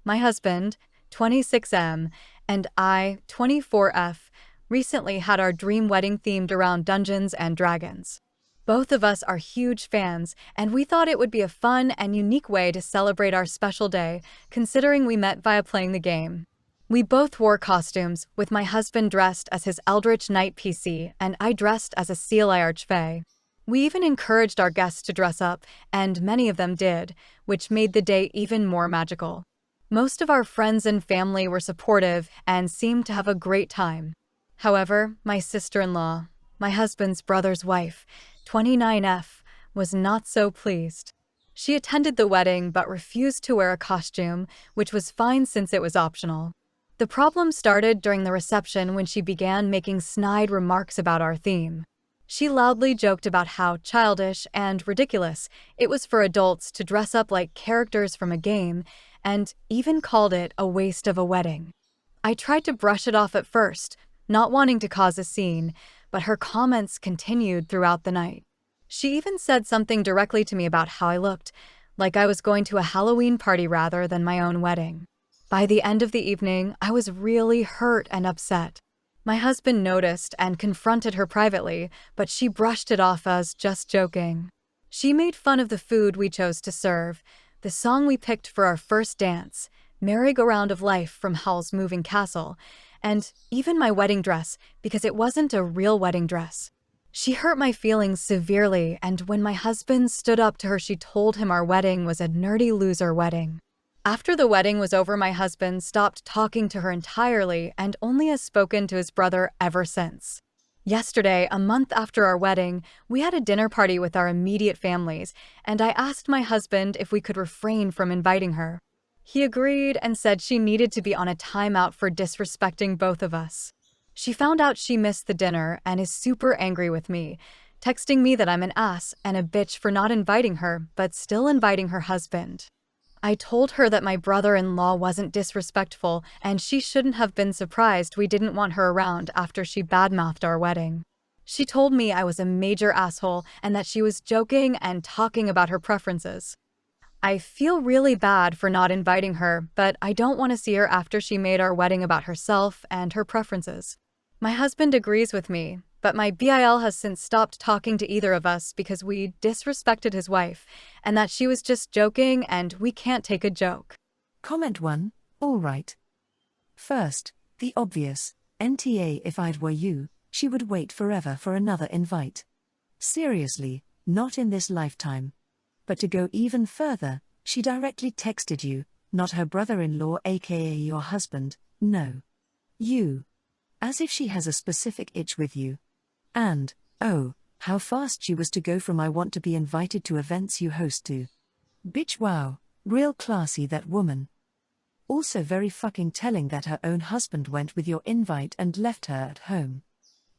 My husband, 26M, and I, 24F, recently had our dream wedding themed around Dungeons and Dragons. Both of us are huge fans, and we thought it would be a fun and unique way to celebrate our special day, considering we met via playing the game. We both wore costumes, with my husband dressed as his Eldritch Knight PC and I dressed as a SIL Archfey. We even encouraged our guests to dress up, and many of them did, which made the day even more magical. Most of our friends and family were supportive and seemed to have a great time. However, my sister-in-law, my husband's brother's wife, 29F, was not so pleased. She attended the wedding but refused to wear a costume, which was fine since it was optional. The problem started during the reception when she began making snide remarks about our theme. She loudly joked about how childish and ridiculous it was for adults to dress up like characters from a game, and even called it a waste of a wedding. I tried to brush it off at first, not wanting to cause a scene, but her comments continued throughout the night. She even said something directly to me about how I looked, like I was going to a Halloween party rather than my own wedding. By the end of the evening, I was really hurt and upset. My husband noticed and confronted her privately, but she brushed it off as just joking. She made fun of the food we chose to serve, the song we picked for our first dance, Merry-Go-Round of Life from Howl's Moving Castle, and even my wedding dress because it wasn't a real wedding dress. She hurt my feelings severely, and when my husband stood up to her, she told him our wedding was a nerdy loser wedding. After the wedding was over, my husband stopped talking to her entirely and only has spoken to his brother ever since. Yesterday, a month after our wedding, we had a dinner party with our immediate families, and I asked my husband if we could refrain from inviting her. He agreed and said she needed to be on a timeout for disrespecting both of us. She found out she missed the dinner and is super angry with me, texting me that I'm an ass and a bitch for not inviting her, but still inviting her husband. I told her that my brother-in-law wasn't disrespectful and she shouldn't have been surprised we didn't want her around after she badmouthed our wedding. She told me I was a major asshole and that she was joking and talking about her preferences. I feel really bad for not inviting her, but I don't want to see her after she made our wedding about herself and her preferences. My husband agrees with me, but my BIL has since stopped talking to either of us because we disrespected his wife, and that she was just joking and we can't take a joke. Comment 1, all right. First, the obvious, NTA if I were you, she would wait forever for another invite. Seriously, not in this lifetime. But to go even further, she directly texted you, not her brother-in-law aka your husband, no. You. As if she has a specific itch with you. And, oh, how fast she was to go from I want to be invited to events you host to. Bitch wow, real classy that woman. Also very fucking telling that her own husband went with your invite and left her at home.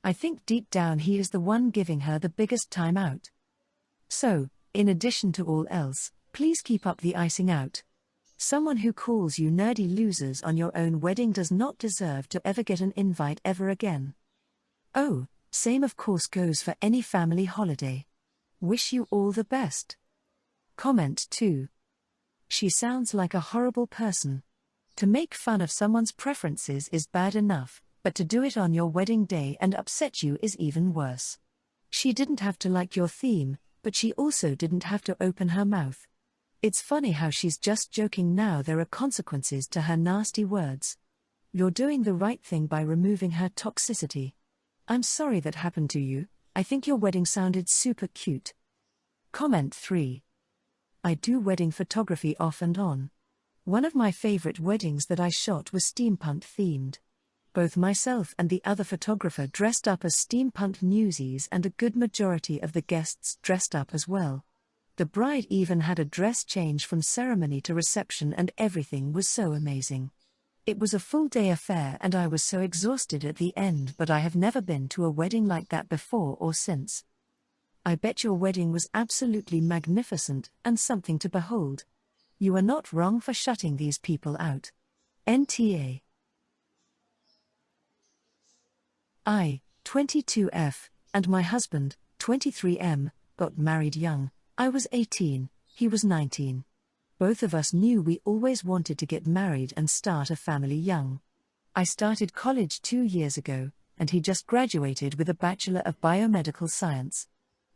I think deep down he is the one giving her the biggest time out. So, in addition to all else, please keep up the icing out. Someone who calls you nerdy losers on your own wedding does not deserve to ever get an invite ever again. Oh, same of course goes for any family holiday. Wish you all the best. Comment 2. She sounds like a horrible person. To make fun of someone's preferences is bad enough, but to do it on your wedding day and upset you is even worse. She didn't have to like your theme, but she also didn't have to open her mouth. It's funny how she's just joking now. There are consequences to her nasty words. You're doing the right thing by removing her toxicity. I'm sorry that happened to you. I think your wedding sounded super cute. Comment 3. I do wedding photography off and on. One of my favorite weddings that I shot was steampunk themed. Both myself and the other photographer dressed up as steampunk newsies, and a good majority of the guests dressed up as well. The bride even had a dress change from ceremony to reception, and everything was so amazing. It was a full-day affair and I was so exhausted at the end, but I have never been to a wedding like that before or since. I bet your wedding was absolutely magnificent and something to behold. You are not wrong for shutting these people out. NTA. I, 22F, and my husband, 23M, got married young. I was 18, he was 19. both of us knew we always wanted to get married and start a family young. I started college 2 years ago, and he just graduated with a Bachelor of Biomedical Science.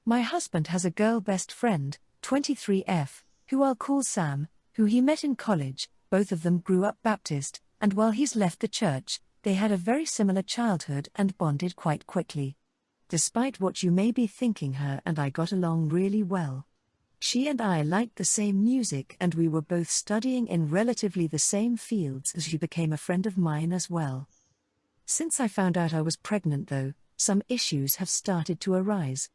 My husband has a girl best friend, 23F, who I'll call Sam, who he met in college. Both of them grew up Baptist, and while he's left the church, they had a very similar childhood and bonded quite quickly. Despite what you may be thinking, her and I got along really well. She and I liked the same music, and we were both studying in relatively the same fields, as she became a friend of mine as well. Since I found out I was pregnant, though, some issues have started to arise.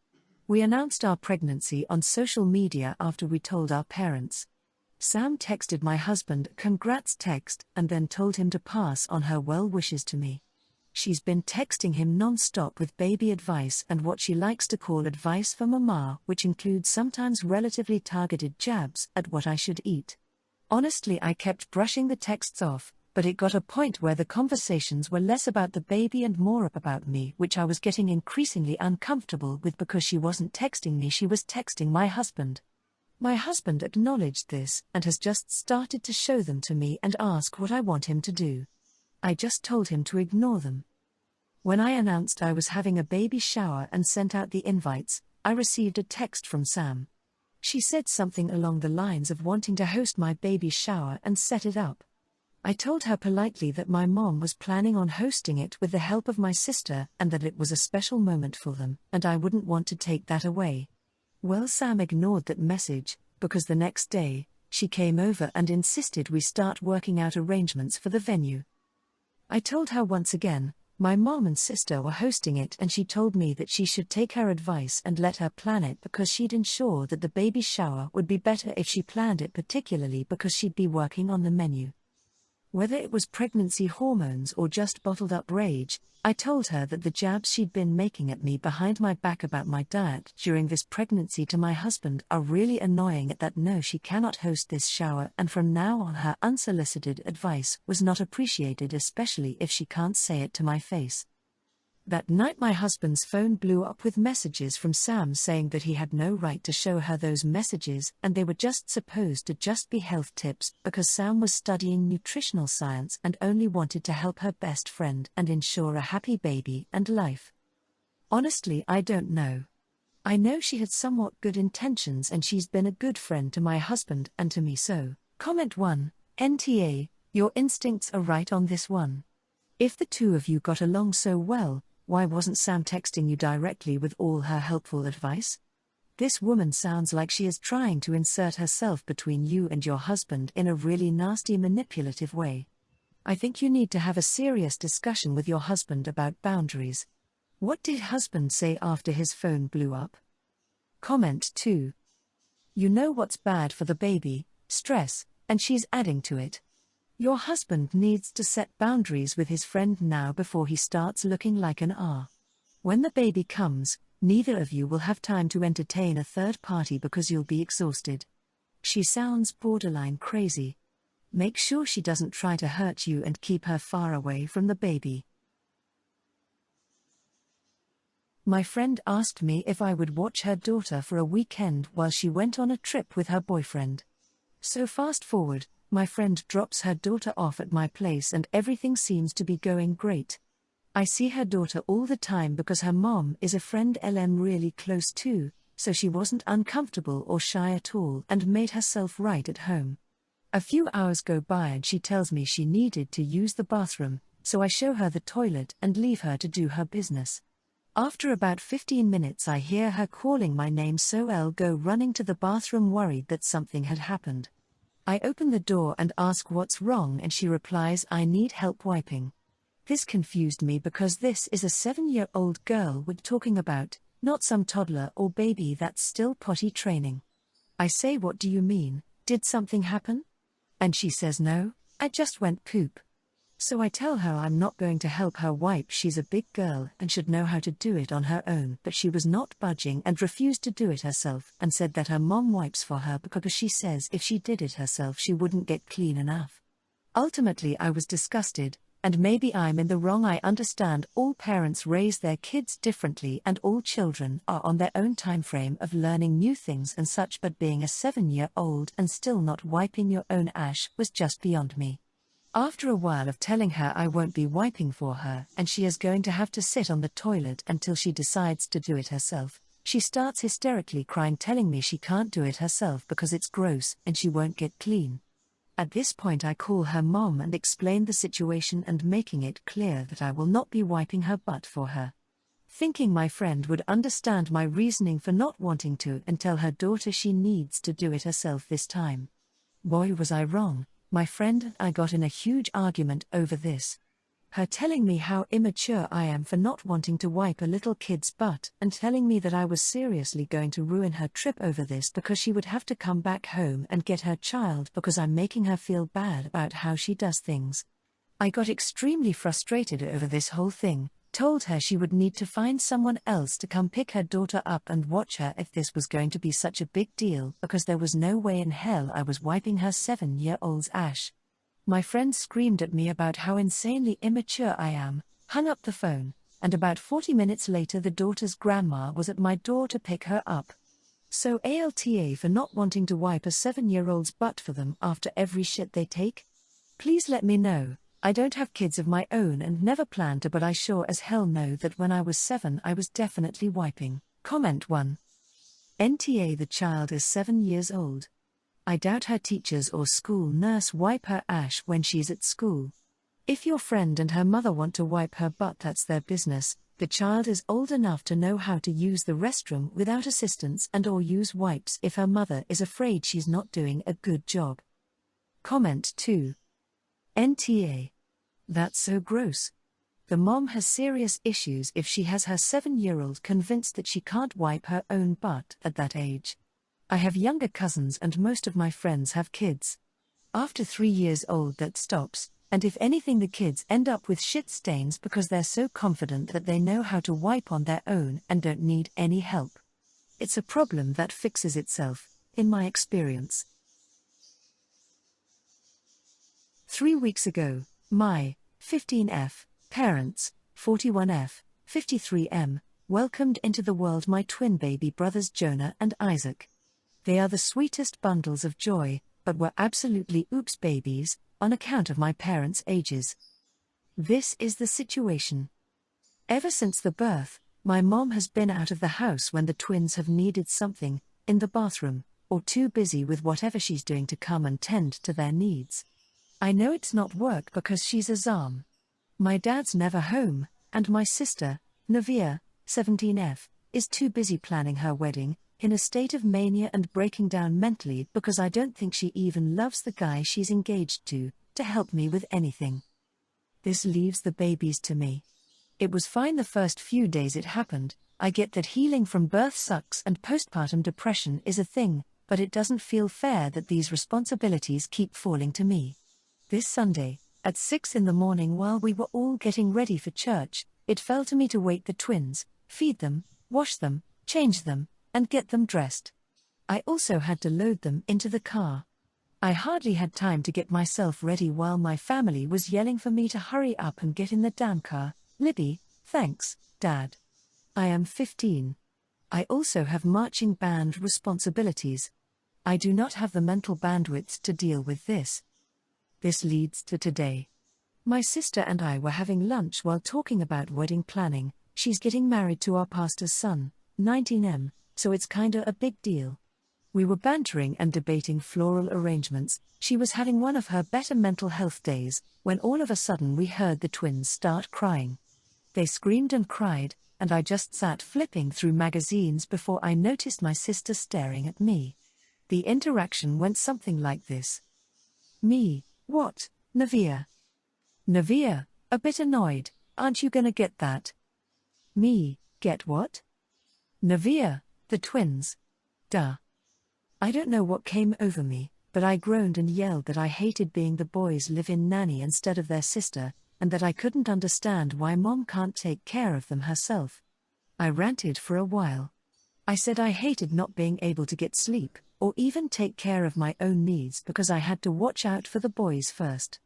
We announced our pregnancy on social media after we told our parents. Sam texted my husband a congrats text and then told him to pass on her well wishes to me. She's been texting him non-stop with baby advice and what she likes to call advice for mama, which includes sometimes relatively targeted jabs at what I should eat. Honestly, I kept brushing the texts off, but it got a point where the conversations were less about the baby and more about me, which I was getting increasingly uncomfortable with because she wasn't texting me, she was texting my husband. My husband acknowledged this and has just started to show them to me and ask what I want him to do. I just told him to ignore them. When I announced I was having a baby shower and sent out the invites, I received a text from Sam. She said something along the lines of wanting to host my baby shower and set it up. I told her politely that my mom was planning on hosting it with the help of my sister and that it was a special moment for them, and I wouldn't want to take that away. Well, Sam ignored that message, because the next day, she came over and insisted we start working out arrangements for the venue. I told her once again, my mom and sister were hosting it, and she told me that she should take her advice and let her plan it because she'd ensure that the baby shower would be better if she planned it, particularly because she'd be working on the menu. Whether it was pregnancy hormones or just bottled up rage, I told her that the jabs she'd been making at me behind my back about my diet during this pregnancy to my husband are really annoying, at that no, she cannot host this shower, and from now on her unsolicited advice was not appreciated, especially if she can't say it to my face. That night my husband's phone blew up with messages from Sam saying that he had no right to show her those messages and they were just supposed to just be health tips because Sam was studying nutritional science and only wanted to help her best friend and ensure a happy baby and life. Honestly, I don't know. I know she had somewhat good intentions and she's been a good friend to my husband and to me, so. Comment 1, NTA, your instincts are right on this one. If the two of you got along so well, why wasn't Sam texting you directly with all her helpful advice? This woman sounds like she is trying to insert herself between you and your husband in a really nasty, manipulative way. I think you need to have a serious discussion with your husband about boundaries. What did husband say after his phone blew up? Comment 2. You know what's bad for the baby, stress, and she's adding to it. Your husband needs to set boundaries with his friend now before he starts looking like an R. When the baby comes, neither of you will have time to entertain a third party because you'll be exhausted. She sounds borderline crazy. Make sure she doesn't try to hurt you and keep her far away from the baby. My friend asked me if I would watch her daughter for a weekend while she went on a trip with her boyfriend. So fast forward, my friend drops her daughter off at my place and everything seems to be going great. I see her daughter all the time because her mom is a friend LM really close to, so she wasn't uncomfortable or shy at all and made herself right at home. A few hours go by and she tells me she needed to use the bathroom, so I show her the toilet and leave her to do her business. After about 15 minutes I hear her calling my name, so I'll go running to the bathroom worried that something had happened. I open the door and ask what's wrong and she replies, I need help wiping. This confused me because this is a 7-year-old girl we're talking about, not some toddler or baby that's still potty training. I say, what do you mean, did something happen? And she says, no, I just went poop. So I tell her I'm not going to help her wipe, she's a big girl and should know how to do it on her own, but she was not budging and refused to do it herself and said that her mom wipes for her because she says if she did it herself she wouldn't get clean enough. Ultimately I was disgusted, And maybe I'm in the wrong. I understand all parents raise their kids differently and all children are on their own time frame of learning new things and such, but being a 7-year-old and still not wiping your own ash was just beyond me. After a while of telling her I won't be wiping for her and she is going to have to sit on the toilet until she decides to do it herself, she starts hysterically crying, telling me she can't do it herself because it's gross and she won't get clean. At this point I call her mom and explain the situation and making it clear that I will not be wiping her butt for her. Thinking my friend would understand my reasoning for not wanting to and tell her daughter she needs to do it herself this time. Boy, was I wrong. My friend and I got in a huge argument over this. Her telling me how immature I am for not wanting to wipe a little kid's butt and telling me that I was seriously going to ruin her trip over this because she would have to come back home and get her child because I'm making her feel bad about how she does things. I got extremely frustrated over this whole thing, told her she would need to find someone else to come pick her daughter up and watch her if this was going to be such a big deal because there was no way in hell I was wiping her 7-year-old's ash. My friend screamed at me about how insanely immature I am, hung up the phone, and about 40 minutes later the daughter's grandma was at my door to pick her up. So ALTA for not wanting to wipe a 7-year-old's butt for them after every shit they take? Please let me know. I don't have kids of my own and never plan to, but I sure as hell know that when I was 7 I was definitely wiping. Comment 1. NTA the child is 7 years old. I doubt her teachers or school nurse wipe her ash when she's at school. If your friend and her mother want to wipe her butt, that's their business. The child is old enough to know how to use the restroom without assistance and or use wipes if her mother is afraid she's not doing a good job. Comment 2. NTA. That's so gross. The mom has serious issues if she has her 7-year-old convinced that she can't wipe her own butt at that age. I have younger cousins and most of my friends have kids. After 3 years old that stops, and if anything the kids end up with shit stains because they're so confident that they know how to wipe on their own and don't need any help. It's a problem that fixes itself, in my experience. 3 weeks ago, my 15F parents, 41F, 53M, welcomed into the world my twin baby brothers Jonah and Isaac. They are the sweetest bundles of joy, but were absolutely oops babies, on account of my parents' ages. This is the situation. Ever since the birth, my mom has been out of the house when the twins have needed something, in the bathroom, or too busy with whatever she's doing to come and tend to their needs. I know it's not work because she's a Zam. My dad's never home, and my sister, Navia, 17F, is too busy planning her wedding, in a state of mania and breaking down mentally because I don't think she even loves the guy she's engaged to help me with anything. This leaves the babies to me. It was fine the first few days it happened. I get that healing from birth sucks and postpartum depression is a thing, but it doesn't feel fair that these responsibilities keep falling to me. This Sunday, at 6 in the morning while we were all getting ready for church, it fell to me to wake the twins, feed them, wash them, change them, and get them dressed. I also had to load them into the car. I hardly had time to get myself ready while my family was yelling for me to hurry up and get in the damn car. Libby, thanks, Dad. I am 15. I also have marching band responsibilities. I do not have the mental bandwidth to deal with this. This leads to today. My sister and I were having lunch while talking about wedding planning. She's getting married to our pastor's son, 19M, so it's kinda a big deal. We were bantering and debating floral arrangements. She was having one of her better mental health days, when all of a sudden we heard the twins start crying. They screamed and cried, and I just sat flipping through magazines before I noticed my sister staring at me. The interaction went something like this. Me, what, Navia? Navia, a bit annoyed, aren't you gonna get that? Me, get what? Navia, the twins. Duh. I don't know what came over me, but I groaned and yelled that I hated being the boys' live-in nanny instead of their sister, and that I couldn't understand why mom can't take care of them herself. I ranted for a while. I said I hated not being able to get sleep, or even take care of my own needs because I had to watch out for the boys first.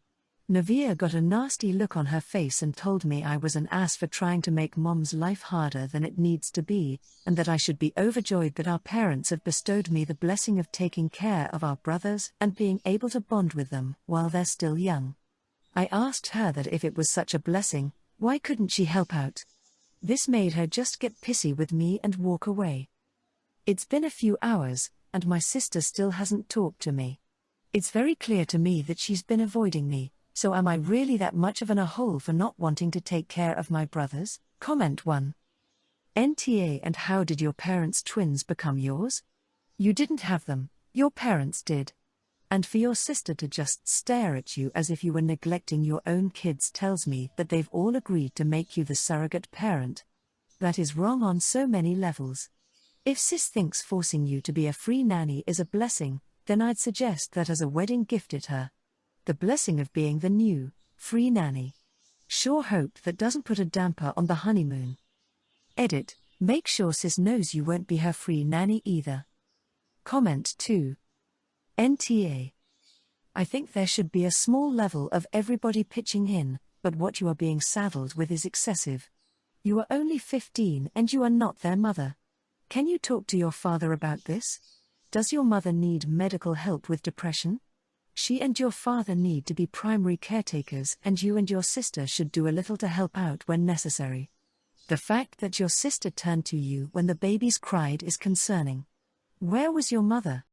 Navia got a nasty look on her face and told me I was an ass for trying to make mom's life harder than it needs to be, and that I should be overjoyed that our parents have bestowed me the blessing of taking care of our brothers and being able to bond with them while they're still young. I asked her that if it was such a blessing, why couldn't she help out? This made her just get pissy with me and walk away. It's been a few hours, and my sister still hasn't talked to me. It's very clear to me that she's been avoiding me. So am I really that much of an a-hole for not wanting to take care of my brothers? Comment 1. NTA. And how did your parents' twins become yours? You didn't have them, your parents did. And for your sister to just stare at you as if you were neglecting your own kids tells me that they've all agreed to make you the surrogate parent. That is wrong on so many levels. If sis thinks forcing you to be a free nanny is a blessing, then I'd suggest that as a wedding gift it her. The blessing of being the new, free nanny. Sure hope that doesn't put a damper on the honeymoon. Edit, make sure sis knows you won't be her free nanny either. Comment 2. NTA. I think there should be a small level of everybody pitching in, but what you are being saddled with is excessive. You are only 15 and you are not their mother. Can you talk to your father about this? Does your mother need medical help with depression? She and your father need to be primary caretakers, and you and your sister should do a little to help out when necessary. The fact that your sister turned to you when the babies cried is concerning. Where was your mother?